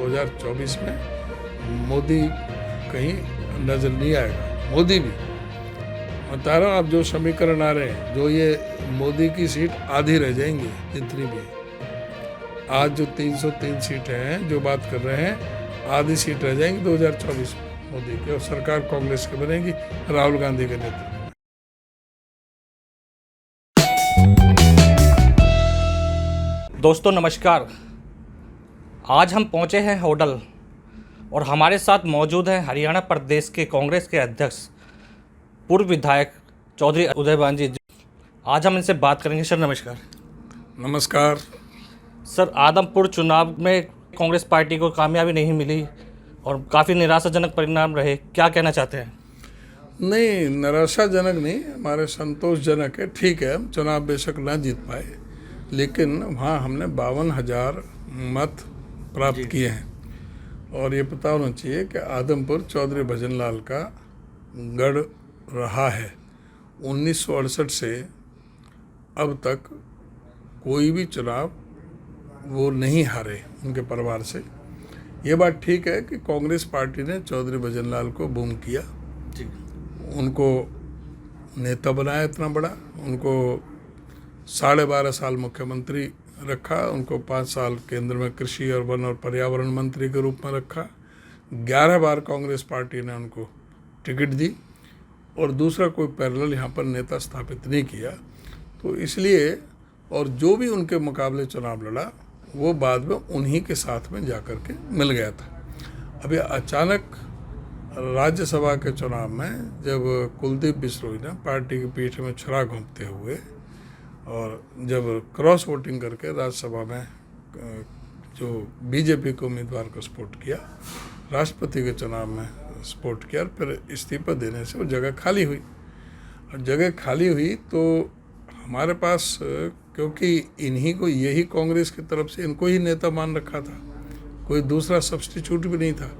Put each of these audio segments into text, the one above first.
2024 में मोदी कहीं नजर नहीं आएगा। मोदी भी बता रहा हूँ, अब जो समीकरण आ रहे हैं, जो ये मोदी की सीट आधी रह जाएंगी जितनी भी है। आज जो 303 सीटें हैं जो बात कर रहे हैं, आधी सीट रह जाएंगी 2024 में मोदी की, और सरकार कांग्रेस की बनेगी राहुल गांधी के नेतृत्व में। दोस्तों नमस्कार। आज हम पहुंचे हैं होडल और हमारे साथ मौजूद हैं हरियाणा प्रदेश के कांग्रेस के अध्यक्ष पूर्व विधायक चौधरी उदयभान जी। आज हम इनसे बात करेंगे। सर नमस्कार। नमस्कार। सर, आदमपुर चुनाव में कांग्रेस पार्टी को कामयाबी नहीं मिली और काफ़ी निराशाजनक परिणाम रहे, क्या कहना चाहते हैं? नहीं, निराशाजनक नहीं, हमारे संतोषजनक है। ठीक है, हम चुनाव बेशक ना जीत पाए, लेकिन वहाँ हमने 52,000 मत प्राप्त किए हैं। और ये पता होना चाहिए कि आदमपुर चौधरी भजनलाल का गढ़ रहा है। 1968 से अब तक कोई भी चुनाव वो नहीं हारे उनके परिवार से। ये बात ठीक है कि कांग्रेस पार्टी ने चौधरी भजनलाल को बूम किया, उनको नेता बनाया इतना बड़ा, उनको 12.5 साल मुख्यमंत्री रखा, उनको 5 साल केंद्र में कृषि और वन और पर्यावरण मंत्री के रूप में रखा, 11 बार कांग्रेस पार्टी ने उनको टिकट दी और दूसरा कोई पैरेलल यहाँ पर नेता स्थापित नहीं किया। तो इसलिए, और जो भी उनके मुकाबले चुनाव लड़ा वो बाद में उन्हीं के साथ में जाकर के मिल गया था। अभी अचानक राज्यसभा के चुनाव में जब कुलदीप बिश्नोई ने पार्टी की पीठ में छुरा घोंपते हुए और जब क्रॉस वोटिंग करके राज्यसभा में जो बीजेपी के उम्मीदवार को सपोर्ट किया, राष्ट्रपति के चुनाव में सपोर्ट किया, और फिर इस्तीफा देने से वो जगह खाली हुई। और जगह खाली हुई तो हमारे पास, क्योंकि इन्हीं को, यही कांग्रेस की तरफ से इनको ही नेता मान रखा था, कोई दूसरा सब्स्टिट्यूट भी नहीं था,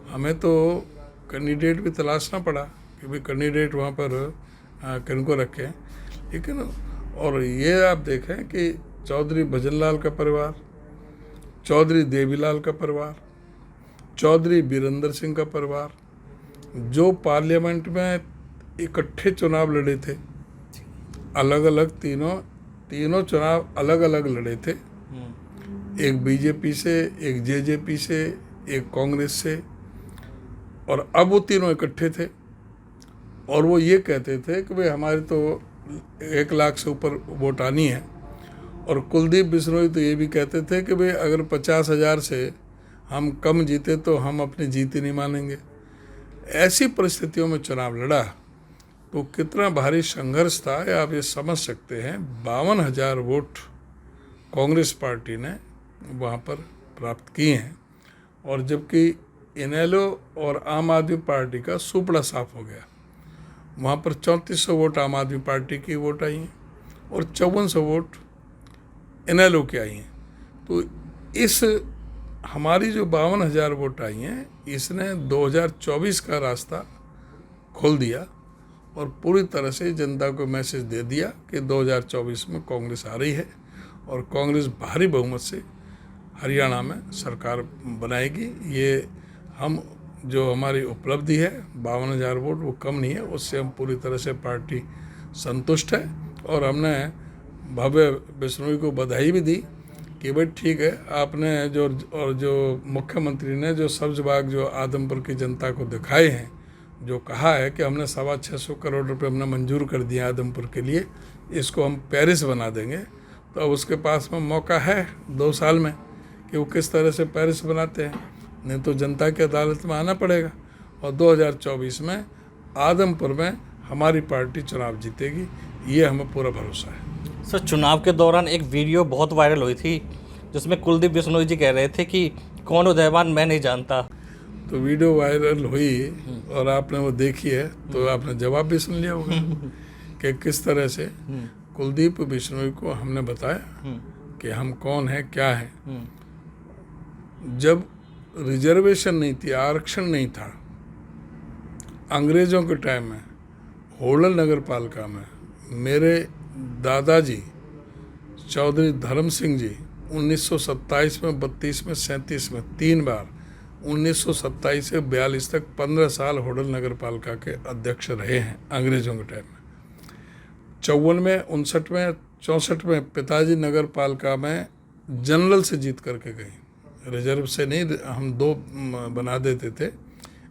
हमें तो कैंडिडेट भी तलाशना पड़ा कि भाई कैंडिडेट वहाँ पर किनको रखें। लेकिन और ये आप देखें कि चौधरी भजनलाल का परिवार, चौधरी देवीलाल का परिवार, चौधरी बीरेंद्र सिंह का परिवार, जो पार्लियामेंट में इकट्ठे चुनाव लड़े थे, अलग अलग तीनों चुनाव अलग अलग लड़े थे, एक बीजेपी से, एक जेजेपी से, एक कांग्रेस से, और अब वो तीनों इकट्ठे थे और वो ये कहते थे कि भाई हमारे तो 1 लाख से ऊपर वोट आनी है। और कुलदीप बिश्नोई तो ये भी कहते थे कि भाई अगर 50,000 से हम कम जीते तो हम अपनी जीत ही नहीं मानेंगे। ऐसी परिस्थितियों में चुनाव लड़ा तो कितना भारी संघर्ष था, या आप ये समझ सकते हैं। 52,000 वोट कांग्रेस पार्टी ने वहाँ पर प्राप्त किए हैं, और जबकि इनेलो और आम आदमी पार्टी का सुपड़ा साफ हो गया। वहाँ पर 3400 वोट आम आदमी पार्टी की वोट आई हैं और 5400 वोट इनेलो की आई हैं। तो इस हमारी जो 52,000 वोट आई हैं, इसने 2024 का रास्ता खोल दिया और पूरी तरह से जनता को मैसेज दे दिया कि 2024 में कांग्रेस आ रही है और कांग्रेस भारी बहुमत से हरियाणा में सरकार बनाएगी। ये हम, जो हमारी उपलब्धि है 52,000 वोट, वो कम नहीं है, उससे हम पूरी तरह से पार्टी संतुष्ट है। और हमने भव्य बिश्नोई को बधाई भी दी कि भाई ठीक है, आपने जो मुख्यमंत्री ने जो सब्ज बाग जो आदमपुर की जनता को दिखाए हैं, जो कहा है कि हमने 625 करोड़ रुपए हमने मंजूर कर दिया आदमपुर के लिए, इसको हम पेरिस बना देंगे। तो अब उसके पास में मौका है 2 साल में कि वो किस तरह से पेरिस बनाते हैं, नहीं तो जनता की अदालत में आना पड़ेगा। और 2024 में आदमपुर में हमारी पार्टी चुनाव जीतेगी, ये हमें पूरा भरोसा है। सर, चुनाव के दौरान एक वीडियो बहुत वायरल हुई थी जिसमें कुलदीप बिश्नोई जी कह रहे थे कि कौन उदयभान मैं नहीं जानता। तो वीडियो वायरल हुई और आपने वो देखी है तो आपने जवाब भी सुन लिया होगा कि किस तरह से कुलदीप बिश्नोई को हमने बताया कि हम कौन है, क्या है। जब रिजर्वेशन नहीं थी, आरक्षण नहीं था, अंग्रेज़ों के टाइम में होडल नगर पालिका में मेरे दादाजी चौधरी धर्म सिंह जी 1927 में, 32 में, 37 में 3 बार 1927 से 42 तक 15 साल होडल नगर पालिका के अध्यक्ष रहे हैं अंग्रेजों के टाइम में। 54 में, 59 में, 64 में पिताजी नगर पालिका में जनरल से जीत करके गई, रिजर्व से नहीं। हम 2 बना देते थे,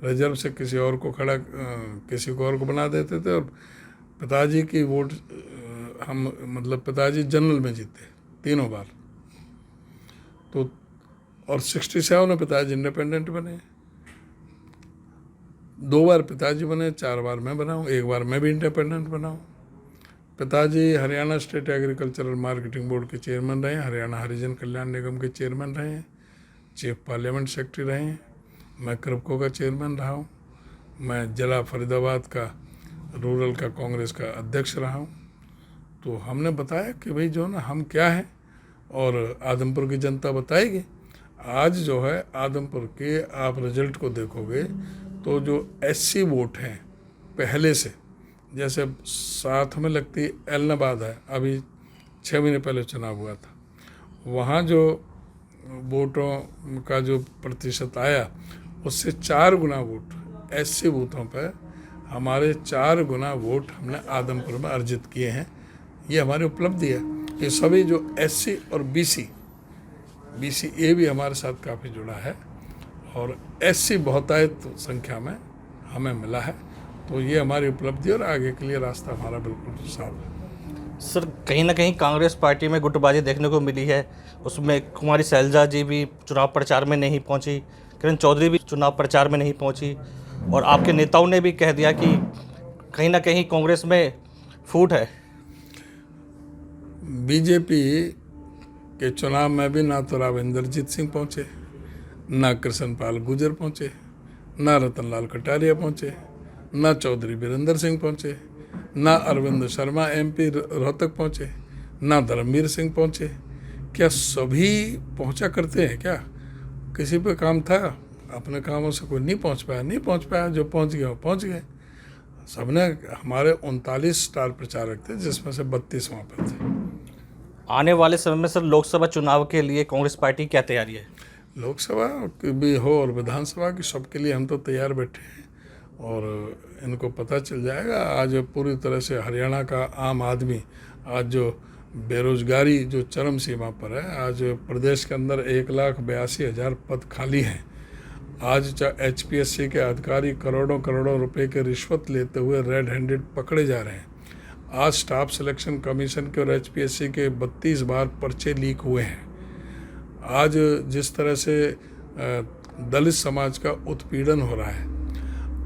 रिजर्व से किसी और को खड़ा, किसी को और को बना देते थे, और पिताजी की वोट हम मतलब पिताजी जनरल में जीते 3 बार। तो और 67 में पिताजी इंडिपेंडेंट बने, 2 बार पिताजी बने, 4 बार मैं बना हूँ, 1 बार मैं भी इंडिपेंडेंट बना हूँ। पिताजी Haryana state agricultural marketing board के चेयरमैन रहे हैं, हरियाणा हरिजन कल्याण निगम के चेयरमैन रहे हैं, चीफ पार्लियामेंट सेक्रेटरी रहे हैं, मैं क्रिप्को का चेयरमैन रहा हूँ, मैं जिला फरीदाबाद का रूरल का कांग्रेस का अध्यक्ष रहा हूँ। तो हमने बताया कि भाई जो ना हम क्या हैं, और आदमपुर की जनता बताएगी। आज जो है आदमपुर के आप रिजल्ट को देखोगे तो जो SC वोट हैं पहले से, जैसे साथ में लगती एलनाबाद है, अभी 6 महीने पहले चुनाव हुआ था, वहाँ जो वोटों का जो प्रतिशत आया उससे 4 गुना वोट SC बूथों पर, हमारे 4 गुना वोट हमने आदमपुर में अर्जित किए हैं। ये हमारी उपलब्धि है। ये सभी जो SC और BCA भी हमारे साथ काफ़ी जुड़ा है, और SC बहुतायत संख्या में हमें मिला है। तो ये हमारी उपलब्धि और आगे के लिए रास्ता हमारा बिल्कुल साफ है। सर, कहीं ना कहीं कांग्रेस पार्टी में गुटबाजी देखने को मिली है। उसमें कुमारी शैलजा जी भी चुनाव प्रचार में नहीं पहुंची, किरण चौधरी भी चुनाव प्रचार में नहीं पहुंची, और आपके नेताओं ने भी कह दिया कि कहीं ना कहीं कांग्रेस में फूट है। बीजेपी के चुनाव में भी ना तो राव इंद्रजीत सिंह पहुँचे, ना कृष्णपाल गुर्जर पहुँचे, ना रतनलाल कटारिया पहुँचे, ना चौधरी वीरेंद्र सिंह पहुँचे, ना अरविंद शर्मा MP रोहतक पहुँचे, ना धर्मवीर सिंह पहुँचे। क्या सभी पहुँचा करते हैं क्या? किसी पे काम था, अपने कामों से कोई नहीं पहुँच पाया, जो पहुँच गया वो पहुँच गए। सबने, हमारे 39 स्टार प्रचारक थे जिसमें से 32 वहाँ पर थे। आने वाले समय में सर लोकसभा चुनाव के लिए कांग्रेस पार्टी क्या तैयारी है? लोकसभा की भी हो और विधानसभा की, सबके लिए हम तो तैयार बैठे हैं, और इनको पता चल जाएगा। आज पूरी तरह से हरियाणा का आम आदमी, आज जो बेरोजगारी जो चरम सीमा पर है, आज प्रदेश के अंदर 1,82,000 पद खाली हैं। आज HPSC के अधिकारी करोड़ों रुपए के रिश्वत लेते हुए रेड हैंडेड पकड़े जा रहे हैं। आज स्टाफ सिलेक्शन कमीशन के और HPSC के 32 बार पर्चे लीक हुए हैं। आज जिस तरह से दलित समाज का उत्पीड़न हो रहा है,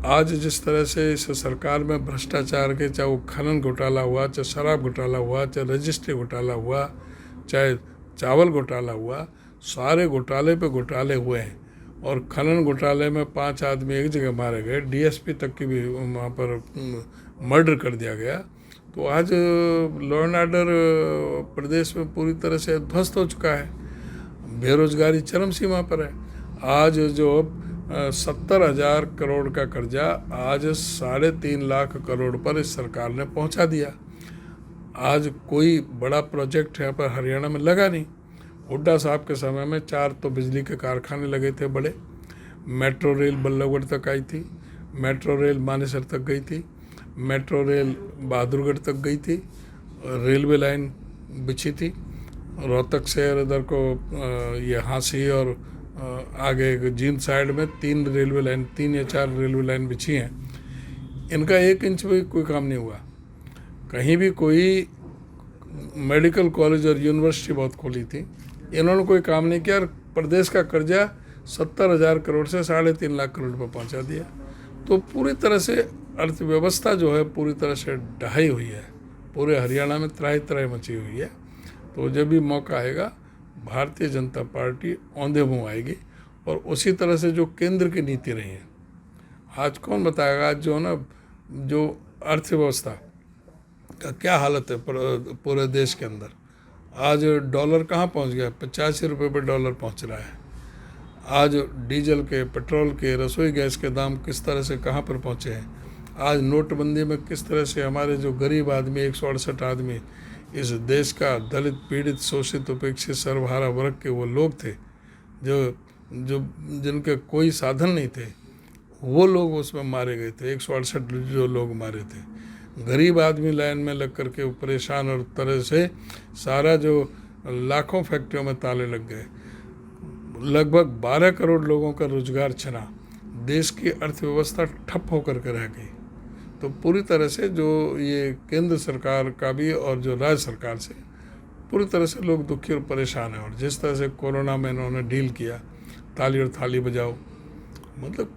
आज जिस तरह से इस सरकार में भ्रष्टाचार के, चाहे वो खनन घोटाला हुआ, चाहे शराब घोटाला हुआ, चाहे रजिस्ट्री घोटाला हुआ, चाहे चावल घोटाला हुआ, सारे घोटाले पे घोटाले हुए हैं। और खनन घोटाले में 5 आदमी एक जगह मारे गए, DSP तक की भी वहाँ पर मर्डर कर दिया गया। तो आज लॉ एंड ऑर्डर प्रदेश में पूरी तरह से ध्वस्त हो चुका है। बेरोजगारी चरम सीमा पर है। आज जो 70,000 करोड़ का कर्जा आज 3.5 लाख करोड़ पर इस सरकार ने पहुंचा दिया। आज कोई बड़ा प्रोजेक्ट यहाँ पर हरियाणा में लगा नहीं। हुड्डा साहब के समय में 4 तो बिजली के कारखाने लगे थे बड़े, मेट्रो रेल बल्लभगढ़ तक आई थी, मेट्रो रेल मानेसर तक गई थी, मेट्रो रेल बहादुरगढ़ तक गई थी, रेलवे लाइन बिछी थी, रोहतक से इधर को ये हांसी और आगे जींद साइड में 3 रेलवे लाइन, 3 या 4 रेलवे लाइन बिछी हैं। इनका 1 इंच भी कोई काम नहीं हुआ। कहीं भी कोई मेडिकल कॉलेज और यूनिवर्सिटी बहुत खोली थी, इन्होंने कोई काम नहीं किया, और प्रदेश का कर्जा 70,000 करोड़ से 3.5 लाख करोड़ पर पहुंचा दिया। तो पूरी तरह से अर्थव्यवस्था जो है पूरी तरह से ढहाई हुई है। पूरे हरियाणा में त्राही मची हुई है। तो जब भी मौका आएगा भारतीय जनता पार्टी औंधे मुँह आएगी, और उसी तरह से जो केंद्र की नीति रही है, आज कौन बताएगा। आज जो ना जो अर्थव्यवस्था का क्या हालत है पूरे देश के अंदर। आज डॉलर कहाँ पहुँच गया, 85 रुपये पर डॉलर पहुँच रहा है। आज डीजल के, पेट्रोल के, रसोई गैस के दाम किस तरह से कहाँ पर पहुँचे हैं। आज नोटबंदी में किस तरह से हमारे जो गरीब आदमी 168 आदमी, इस देश का दलित, पीड़ित, शोषित, उपेक्षित, सर्वहारा वर्ग के वो लोग थे जो जो जिनके कोई साधन नहीं थे वो लोग उसमें मारे गए थे। 168 जो लोग मारे थे, गरीब आदमी लाइन में लग करके परेशान और तरह से सारा जो लाखों फैक्ट्रियों में ताले लग गए, लगभग 12 करोड़ लोगों का रोजगार छिना, देश की अर्थव्यवस्था ठप होकर के रह गई। तो पूरी तरह से जो ये केंद्र सरकार का भी और जो राज्य सरकार से पूरी तरह से लोग दुखी और परेशान हैं। और जिस तरह से कोरोना में इन्होंने डील किया, ताली और थाली बजाओ, मतलब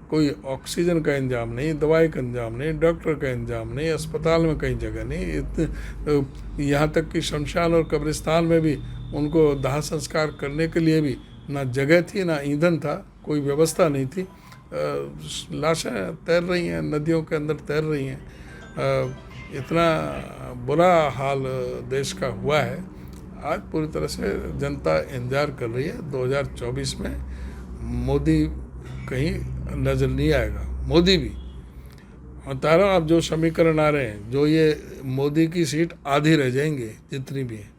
कोई ऑक्सीजन का इंतजाम नहीं, दवाई का इंतजाम नहीं, डॉक्टर का इंतजाम नहीं, अस्पताल में कहीं जगह नहीं, यहाँ तक कि शमशान और कब्रिस्तान में भी उनको दाह संस्कार करने के लिए भी ना जगह थी, ना ईंधन था, कोई व्यवस्था नहीं थी। लाशें तैर रही हैं, नदियों के अंदर तैर रही हैं। इतना बुरा हाल देश का हुआ है। आज पूरी तरह से जनता इंतजार कर रही है 2024 में मोदी कहीं नज़र नहीं आएगा, मोदी भी। बता रहा हूँ, अब जो समीकरण आ रहे हैं, जो ये मोदी की सीट आधी रह जाएंगी जितनी भी है।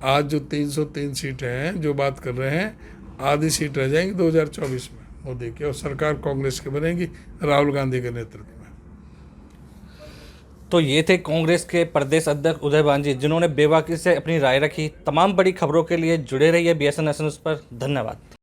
आज जो 303 सीटें हैं जो बात कर रहे हैं, आधी सीट रह जाएंगी 2024 में मोदी की, और सरकार कांग्रेस की बनेगी राहुल गांधी के नेतृत्व में। तो ये थे कांग्रेस के प्रदेश अध्यक्ष उदय भान जी, जिन्होंने बेबाकी से अपनी राय रखी। तमाम बड़ी खबरों के लिए जुड़े रहिए BSN न्यूज़ पर। धन्यवाद।